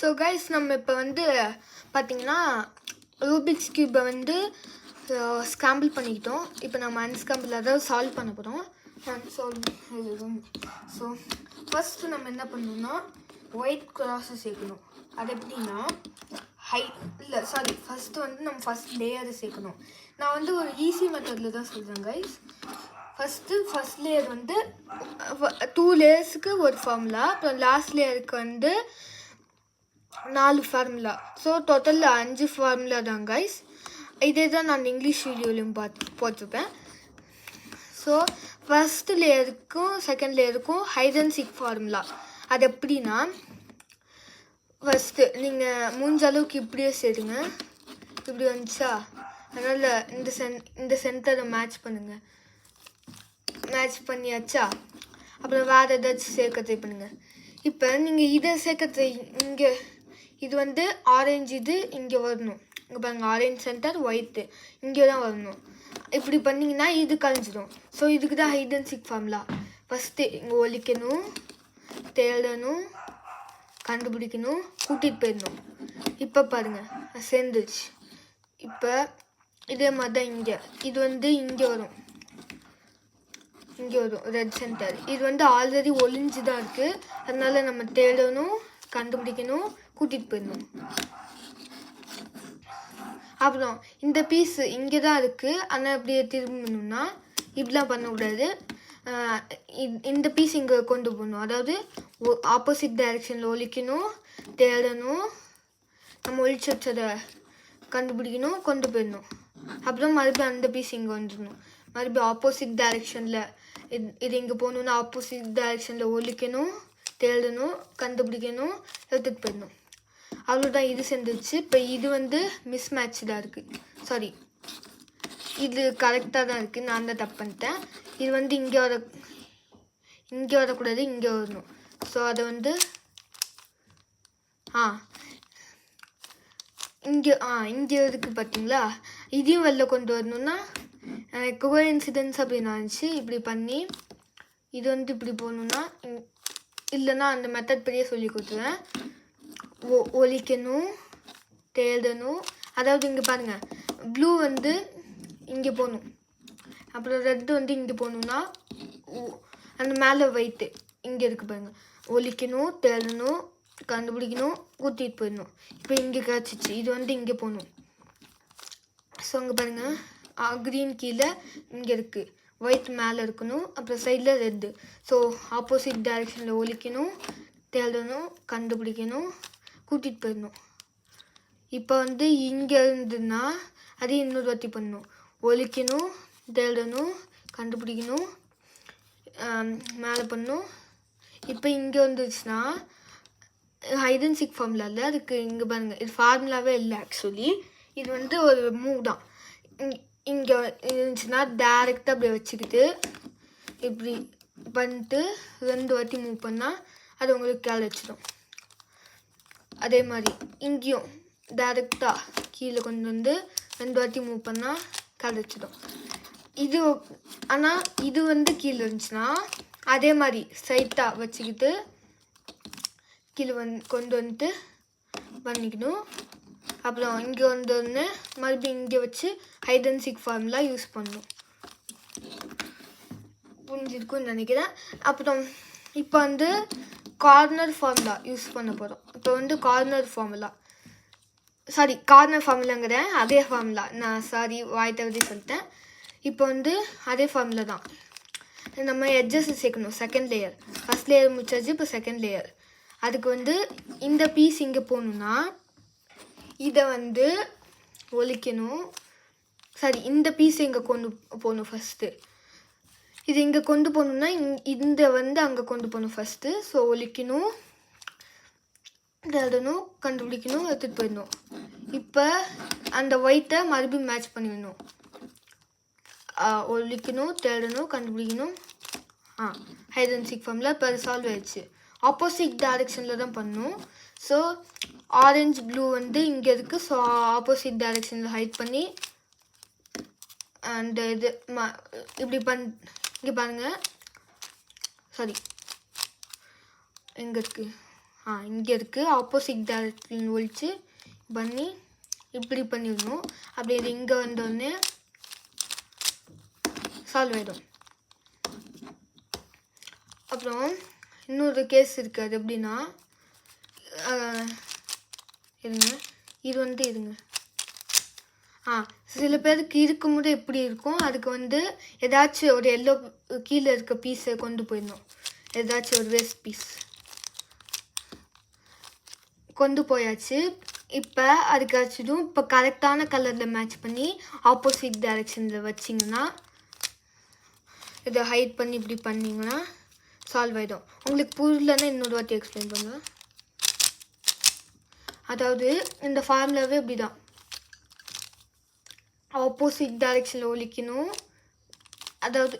So guys நம்ம இப்போ வந்து பார்த்திங்கன்னா ரூபிக்ஸ் கியூப்பை வந்து ஸ்காம்பிள் பண்ணிக்கிட்டோம். இப்போ நம்ம அன்ஸ்காம்பிள் அதாவது சால்வ் பண்ண போகிறோம். ஸோ ஃபஸ்ட்டு நம்ம என்ன பண்ணணும்னா ஒயிட் கிராஸை சேர்க்கணும். அது எப்படின்னா ஃபஸ்ட்டு வந்து நம்ம ஃபஸ்ட் லேயரை சேர்க்கணும். நான் வந்து ஒரு ஈஸி மெத்தடில் தான் சொல்கிறேன் கைஸ். ஃபஸ்ட் லேயர் வந்து 2 லேயர்ஸுக்கு ஒரு ஃபார்முலா, அப்புறம் லாஸ்ட் லேயருக்கு வந்து 4 ஃபார்முலா. ஸோ டோட்டலில் 5 ஃபார்முலா தான் கைஸ். இதே தான் நான் இங்கிலீஷ் வீடியோலையும் போட்டிருப்பேன். ஸோ ஃபஸ்ட்டு லேயருக்கும் செகண்ட் லேயருக்கும் ஹைட் அண்ட் சீக் ஃபார்முலா. அது எப்படின்னா ஃபஸ்ட்டு நீங்கள் முடிஞ்ச அளவுக்கு இப்படியே சேருங்க. இப்படி வந்துச்சா, அதனால் இந்த சென்டரை மேட்ச் பண்ணுங்கள். மேட்ச் பண்ணியாச்சா, அப்புறம் வேறு ஏதாச்சும் சேர்க்க ட்ரை பண்ணுங்கள். இப்போ நீங்கள் இதை சேர்க்க இங்கே இது வந்து ஆரஞ்சு, இது இங்கே வரணும். இங்கே பாருங்கள், ஆரஞ்சு சென்டர், ஒயிட்டு இங்கே தான் வரணும். இப்படி பண்ணிங்கன்னா இது கழிஞ்சிடும். ஸோ இதுக்கு தான் hide and seek formula. First இங்கே ஒழிக்கணும், தேடணும், கண்டுபிடிக்கணும், கூட்டிகிட்டு போயிடணும். இப்போ பாருங்கள் சேர்ந்துச்சு. இப்போ இதே மாதிரி தான் இங்கே இது வந்து இங்கே வரும் ரெட் சென்டர். இது வந்து ஆல்ரெடி ஒளிஞ்சு தான் இருக்குது. அதனால நம்ம தேடணும், கண்டுபிடிக்கணும், கூட்டிகிட்டு போயிடணும். அப்புறம் இந்த பீஸு இங்கே தான் இருக்குது. ஆனால் அப்படியே திரும்பணும்னா இப்படிலாம் பண்ணக்கூடாது. இந்த பீஸ் இங்கே கொண்டு போகணும். அதாவது ஆப்போசிட் டைரெக்ஷனில் ஒழிக்கணும், தேடணும், நம்ம ஒழிச்சு வச்சதை கண்டுபிடிக்கணும், கொண்டு போயிடணும். அப்புறம் மறுபடியும் அந்த பீஸ் இங்கே வந்துடணும். மறுபடியும் ஆப்போசிட் டைரெக்ஷனில் இது இங்கே போகணுன்னா ஆப்போசிட் டைரெக்ஷனில் ஒழிக்கணும், தேடணும், கண்டுபிடிக்கணும், எடுத்துகிட்டு போயிடணும். அவ்வளோதான், இது சேர்ந்துருச்சு. இப்போ இது வந்து மிஸ் மேட்ச்டாக இருக்குது. இது கரெக்டாக தான் இருக்குது. நான் தான் தப்பு பண்ணிட்டேன். இது வந்து இங்கே வரக்கூடாது, இங்கே வரணும். ஸோ அதை வந்து இங்கே இருக்குது பார்த்தீங்களா. இதையும் வெளில கொண்டு வரணுன்னா கோஇன்சிடென்ஸ் அப்படின்னு இருந்துச்சு. இப்படி பண்ணி இது வந்து இப்படி போகணுன்னா, இல்லைன்னா அந்த மெத்தட் பெரிய சொல்லி கொடுத்துருவேன். ஒழிக்கணும், தேடணும். அதாவது இங்கே பாருங்கள், ப்ளூ வந்து இங்கே போகணும், அப்புறம் ரெட்டு வந்து இங்கே போகணுன்னா அந்த மேலே ஒயிட்டு இங்கே இருக்குது பாருங்கள். ஒழிக்கணும், தேடணும், கண்டுபிடிக்கணும், கூட்டிகிட்டு போயிடணும். இப்போ இங்கே கிடச்சிச்சு. இது வந்து இங்கே போகணும். ஸோ அங்கே பாருங்கள், க்ரீன் கீழே இங்கே இருக்குது, ஒயிட் மேலே இருக்கணும், அப்புறம் சைடில் ரெட்டு. ஸோ ஆப்போசிட் டைரெக்ஷனில் ஒழிக்கணும், தேடணும், கண்டுபிடிக்கணும், கூட்டிகிட்டு போயிடணும். இப்போ வந்து இங்கே இருந்துன்னா அதையும் இன்னொரு வாட்டி பண்ணணும். ஒழிக்கணும், தேடணும், கண்டுபிடிக்கணும், மேலே பண்ணணும். இப்போ இங்கே வந்துச்சுன்னா ஹைட் அண்ட் சீக் ஃபார்முலா இல்லை, அதுக்கு இங்கே பாருங்கள், இது ஃபார்முலாவே இல்லை ஆக்சுவலி. இது வந்து ஒரு மூவ் தான். இங்கே இருந்துச்சுன்னா டேரெக்டாக அப்படியே வச்சுக்கிட்டு இப்படி பண்ணிட்டு 2 வாட்டி மூவ் பண்ணால் அது உங்களுக்கு கேள் வச்சிடும். அதே மாதிரி இங்கேயும் டேரெக்டாக கீழே கொண்டு வந்து 2 வாட்டி மூவ் பண்ணால் கேள் வச்சிடும். இது ஆனால் இது வந்து கீழே இருந்துச்சுன்னா அதே மாதிரி ஸ்ட்ரைட்டாக வச்சுக்கிட்டு கீழே கொண்டு வந்துட்டு பண்ணிக்கணும். அப்புறம் இங்கே வந்தோடனே மறுபடியும் இங்கே வச்சு hide and seek formula use பண்ணணும். புரிஞ்சிருக்குன்னு நினைக்கிறேன். அப்புறம் இப்போ வந்து கார்னர் ஃபார்முலா யூஸ் பண்ண போகிறோம். இப்போ வந்து கார்னர் ஃபார்முலாங்கிறேன், அதே ஃபார்முலா. நான் வாய் தவறி சொல்லிட்டேன். இப்போ வந்து அதே ஃபார்முலா தான். நம்ம எட்ஜஸ் சேர்க்கணும். செகண்ட் லேயர், ஃபஸ்ட் லேயர் முடிச்சாச்சு. இப்போ செகண்ட் லேயர். அதுக்கு வந்து இந்த பீஸ் இங்கே போகணுன்னா இதை வந்து ஒழிக்கணும். இந்த பீஸ் இங்கே கொண்டு போகணும் ஃபஸ்ட்டு. இது இங்கே கொண்டு போகணுன்னா இந்த வந்து அங்கே கொண்டு போகணும் ஃபஸ்ட்டு. ஸோ ஒழிக்கணும், தேடணும், கண்டுபிடிக்கணும், எடுத்துகிட்டு போயிடணும். இப்போ அந்த ஒயிட்டை மறுபடியும் மேட்ச் பண்ணிடணும். ஒழிக்கணும், தேடணும், கண்டுபிடிக்கணும். ஹைட் அண்ட் சீக் ஃபார்முலா இப்போ அது சால்வ் ஆயிடுச்சு. ஆப்போசிட் டைரெக்ஷனில் தான் பண்ணணும். ஸோ ஆரஞ்சு ப்ளூ வந்து இங்கே இருக்குது. ஸோ ஆப்போசிட் டைரெக்ஷனில் ஹைட் பண்ணி அண்ட் இது இப்படி இங்கே பாருங்கள், எங்கே இருக்குது, இங்கே இருக்குது. ஆப்போசிட் டைரக்ஷன் ஒழிச்சு பண்ணி இப்படி பண்ணிடணும். அப்படி இது இங்கே வந்தோடனே சால்வ் ஆகிடும். அப்புறம் இன்னொரு கேஸ் இருக்குது. அது எப்படின்னா இருங்க, இது இருங்க. சில பேருக்கு இருக்கும்போது எப்படி இருக்கும், அதுக்கு ஏதாச்சும் ஒரு எல்லோ கீழே இருக்க பீஸை கொண்டு போயிடணும். ஏதாச்சும் ஒரு வேஸ்ட் பீஸ் கொண்டு போயாச்சு. இப்போ அதுக்காச்சும் இப்போ கரெக்டான கலரில் மேட்ச் பண்ணி ஆப்போசிட் டைரக்ஷனில் வச்சிங்கன்னா இதை ஹைட் பண்ணி இப்படி பண்ணிங்கன்னா சால்வ் ஆகிடும். உங்களுக்கு புரியலன்னா இன்னொரு வாட்டி எக்ஸ்பிளைன் பண்ணுவேன். அதாவது இந்த ஃபார்முலாவே இப்படி தான், ஆப்போசிட் டைரக்ஷனில் ஒழிக்கணும். அதாவது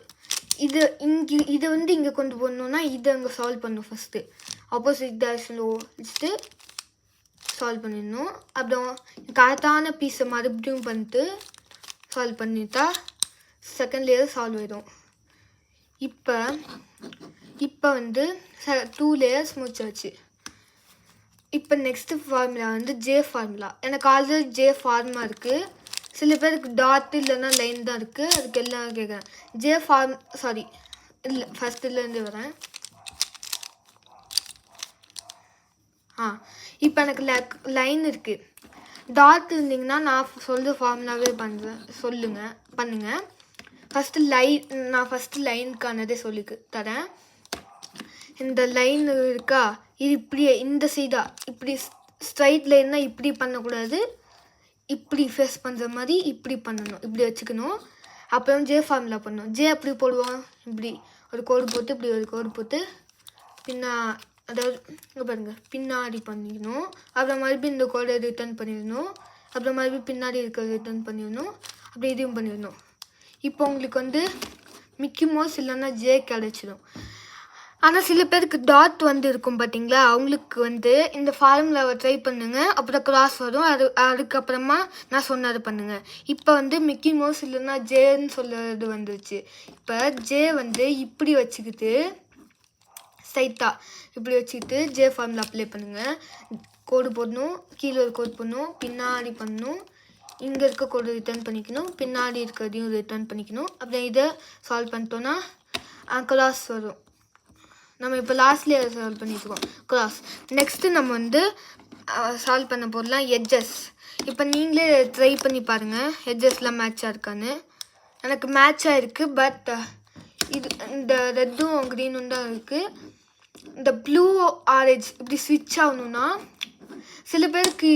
இதை இங்கே கொண்டு போடணுன்னா இதை அங்கே சால்வ் பண்ணணும். ஃபஸ்ட்டு ஆப்போசிட் டைரக்ஷனில் ஒழிச்சிட்டு சால்வ் பண்ணிடணும். அப்புறம் கரெக்டான பீஸை மறுபடியும் பண்ணிட்டு சால்வ் பண்ணிட்டா செகண்ட் லேயர் சால்வ் ஆகிடும். இப்போ 2 லேயர்ஸ் முடிச்சாச்சு. இப்போ நெக்ஸ்ட்டு ஃபார்முலா ஜே ஃபார்முலா. எனக்கு ஆல்ரெடி ஜே ஃபார்முலா இருக்குது. சில பேருக்கு டாட் இல்லைன்னா லைன் தான் இருக்குது. அதுக்கு எல்லாம் கேட்குறேன். இல்லை ஃபஸ்ட்டுலேருந்து வரேன். இப்போ எனக்கு லைன் இருக்குது. டாட் இருந்தீங்கன்னா நான் சொல்கிற ஃபார்முலாவே பண்ணுங்கள். நான் ஃபஸ்ட்டு லைனுக்கானதே சொல்லி தரேன். இந்த லைன் இருக்கா, இது இப்படியே இந்த சைடாக இப்படி ஸ்ட்ரைட் லைன்னா இப்படி பண்ணக்கூடாது, இப்படி ஃபேஸ் பண்ணுற மாதிரி இப்படி பண்ணணும், இப்படி வச்சுக்கணும். அப்புறம் ஜே ஃபார்முலா பண்ணணும். ஜே அப்படி போடுவோம், இப்படி ஒரு கோடு போட்டு இப்படி ஒரு கோடு போட்டு அதாவது இங்கே பாருங்கள் பின்னாடி பண்ணிக்கணும். அப்புறம் மறுபடியும் இந்த கோடை ரிட்டர்ன் பண்ணிடணும். அப்புறம் மறுபடியும் பின்னாடி இருக்கிறத ரிட்டர்ன் பண்ணிடணும். அப்படி இதையும் பண்ணிடணும். இப்போ உங்களுக்கு மிக்கி மவுஸ் இல்லைன்னா ஜே கிடச்சிடும். ஆனால் சில பேருக்கு டாட் இருக்கும் பார்த்தீங்களா, அவங்களுக்கு இந்த ஃபார்முலாவை ட்ரை பண்ணுங்கள். அப்புறம் கிராஸ் வரும். அதுக்கப்புறமா நான் சொன்னது பண்ணுங்கள். இப்போ மிக்கி மவுஸ் இல்லைன்னா ஜேன்னு சொல்கிறது வந்துருச்சு. இப்போ ஜே இப்படி வச்சுக்கிட்டு ஸ்ட்ரைட்டாக இப்படி வச்சுக்கிட்டு ஜே ஃபார்முலா அப்ளை பண்ணுங்கள். கோடு போடணும், கீழே ஒரு கோடு போடணும், பின்னாடி பண்ணணும், இங்கே இருக்க கோடு ரிட்டர்ன் பண்ணிக்கணும், பின்னாடி இருக்கிறதையும் ரிட்டர்ன் பண்ணிக்கணும். அப்புறம் இதை சால்வ் பண்ணிட்டோன்னா கிராஸ் வரும். நம்ம இப்போ லாஸ்ட்லேயே சால்வ் பண்ணிட்டுருக்கோம் கிராஸ். நெக்ஸ்ட்டு நம்ம சால்வ் பண்ண போடலாம் எட்ஜஸ். இப்போ நீங்களே ட்ரை பண்ணி பாருங்கள் எட்ஜஸ்லாம் மேட்சாக இருக்கான்னு. எனக்கு மேட்சாக இருக்குது. பட் இந்த ரெட்டும் க்ரீனும் தான் இருக்குது. இந்த ப்ளூ ஆரஞ்ச் இப்படி ஸ்விட்ச் ஆகணுன்னா சில பேருக்கு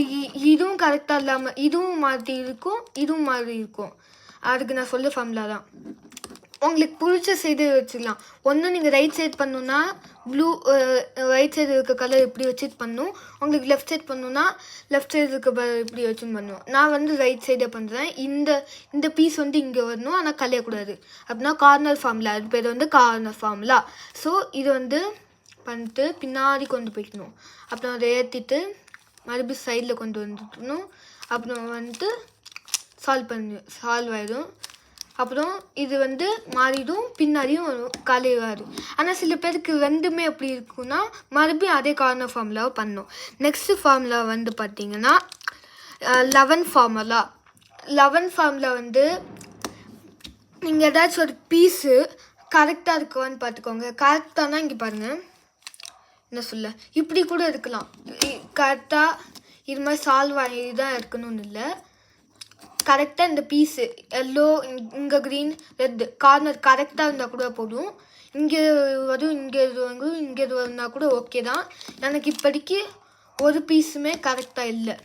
இதுவும் கரெக்டாக இல்லாமல் இதுவும் மாதிரி இருக்கும், இதுவும் மாதிரி இருக்கும். அதுக்கு நான் சொல்ல ஃபார்முலா தான். உங்களுக்கு பிடிச்ச சைடு வச்சுக்கலாம். ஒன்று நீங்கள் ரைட் சைட் பண்ணணுன்னா ரைட் சைடு இருக்க கலர் இப்படி வச்சுட்டு பண்ணணும். உங்களுக்கு லெஃப்ட் சைட் பண்ணணுன்னா லெஃப்ட் சைடு இருக்க கலர் இப்படி வச்சு பண்ணணும். நான் ரைட் சைடே பண்ணுறேன். இந்த பீஸ் இங்கே வரணும், ஆனால் கலையக்கூடாது. அப்படின்னா கார்னர் ஃபார்முலா, அது பேர் கார்னர் ஃபார்முலா. ஸோ இது பண்ணிட்டு பின்னாடி கொண்டு போய்க்கணும். அப்புறம் அதை ஏற்றிட்டு மறுபடியும் சைடில் கொண்டு வந்துடணும். அப்புறம் சால்வ் ஆகிடும். அப்புறம் இது மாறிடும், பின்னாடியும் கலைவாரு. ஆனால் சில பேருக்கு ரெண்டுமே எப்படி இருக்குன்னா மறுபடியும் அதே கார்னர் ஃபார்முலாவை பண்ணணும். நெக்ஸ்ட்டு ஃபார்முலா பார்த்தீங்கன்னா 11 ஃபார்முலா. 11 ஃபார்முலா நீங்கள் ஏதாச்சும் ஒரு பீஸு கரெக்டாக இருக்கான்னு பார்த்துக்கோங்க. கரெக்டானா இங்கே பாருங்கள், என்ன சொல்ல இப்படி கூட இருக்கலாம். கரெக்டாக இது மாதிரி சால்வ் ஆகி தான் இருக்கணும்னு இல்லை. கரெக்டாக இந்த பீஸு எல்லோ, இங்கே க்ரீன், ரெட்டு கார்னர் கரெக்டாக இருந்தால் கூட போதும். இங்கே வரும், இங்கே வரும், இங்கே இருந்தால் கூட ஓகே தான். எனக்கு இப்போதைக்கு ஒரு பீஸுமே கரெக்டாக இல்லை.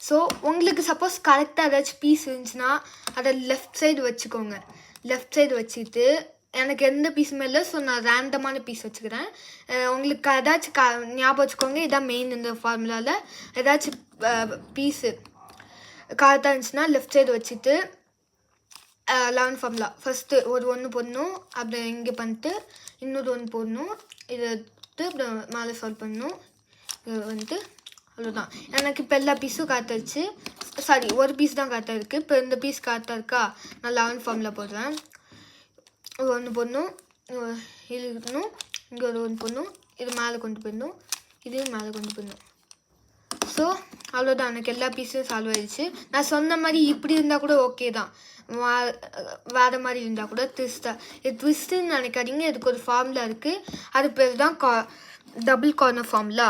ஸோ உங்களுக்கு சப்போஸ் கரெக்டாக ஏதாச்சும் பீஸ் இருந்துச்சுன்னா அதை லெஃப்ட் சைடு வச்சுக்கோங்க. லெஃப்ட் சைடு வச்சுக்கிட்டு எனக்கு எந்த பீஸுமே இல்லை, ஸோ நான் ரேண்டமான பீஸ் வச்சுக்கிறேன். உங்களுக்கு ஏதாச்சும் ஞாபகம் வச்சுக்கோங்க. இதான் மெயின் இந்த ஃபார்முலாவில். ஏதாச்சும் பீஸு கரெக்டாக இருந்துச்சுன்னா லெஃப்ட் சைடு வச்சுட்டு 11 ஃபார்முலா ஃபஸ்ட்டு ஒன்று போடணும். அப்புறம் இங்கே பண்ணிட்டு இன்னொரு ஒன்று போடணும். இதை எடுத்து அப்புறம் மேலே சால்வ் பண்ணணும். இது அவ்வளோதான். எனக்கு இப்போ எல்லா பீஸும் கரெக்டாகிடுச்சு. சாரி, ஒரு பீஸ் தான் கரெக்டாக இருக்குது. இப்போ இந்த பீஸ் கரெக்டாக இருக்கா, நான் 11 ஃபார்முலா போடுறேன். ஒன்று போடணும், இது இருக்கணும், இங்கே ஒன்று போடணும், இது மேலே கொண்டு போயிடணும், இதையும் மேலே கொண்டு போயிடணும். ஸோ அவ்வளோதான், எனக்கு எல்லா பீஸும் சால்வ் ஆயிடுச்சு. நான் சொன்ன மாதிரி இப்படி இருந்தால் கூட ஓகே தான், வேறு மாதிரி இருந்தால் கூட ட்விஸ்ட்டுன்னு நினைக்காதீங்க. இதுக்கு ஒரு ஃபார்முலா இருக்குது, அது பேர் தான் டபுள் கார்னர் ஃபார்முலா.